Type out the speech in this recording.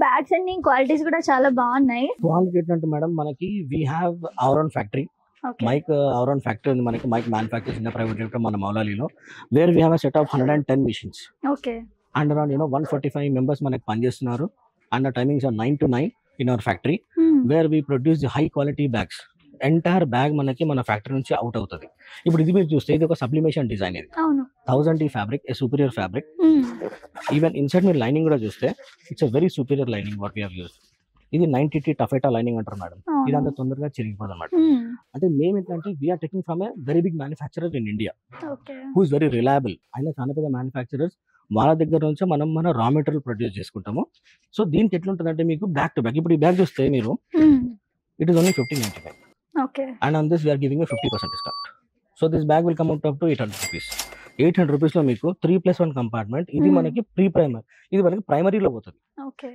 Bags అన్ని qualities కూడా చాలా బాగున్నాయి. క్వాలిటీ ఏంటంటే మేడం మనకి we have our own factory. Okay. Mike our own factory ఉంది మనకి. Mike manufacturers in private limited మన మౌలాలీలో, where we have a set of 110 machines okay. And around 145 members మనకి పనిచేస్తున్నారు. And timings are 9 to 9 in our factory, where we produce the high quality bags. Entire bag మనకి మన factory నుంచి out అవుతుంది. ఇప్పుడు ఇది మీరు చూస్తే ఇది ఒక సబ్లిమేషన్ డిజైన్. ఇది అవును. 1000 ఫ్యాబ్రిక్, ఏ సూపీరియర్ ఫ్యాబ్రిక్. ఈవెన్ ఇన్సైడ్ మీరు లైనింగ్ కూడా చూస్తే it's a very superior lining what we have used. ఇది 90T టఫేటా లైనింగ్ అంటారు మేడం. ఇది అంత తొందరగా చిరిగిపోదు అన్నమాట. అంటే మేము ఏంటంటే we are taking from a very big manufacturer in India who is very reliable. ఆయన చాలా పెద్ద మ్యానుఫ్యాక్చరర్స్, వాళ్ళ దగ్గర నుంచి మనం మన రా మెటీరియల్ ప్రొడ్యూస్ చేసుకుంటాము. సో దీనికి ఎట్లుంటుందంటే మీకు బ్యాక్ టు బ్యాక్. ఇప్పుడు ఈ బ్యాగ్ చూస్తే మీరు it is only 1595. Okay. And on this we are giving a 50% discount. So this bag will come out up to 800 rupees. 800 rupees లో మీకు 3+1 కంపార్ట్మెంట్. ఇది మనకి ప్రీ ప్రైమరీ, ఇది మనకి ప్రైమరీలో పోతుంది. ఓకే.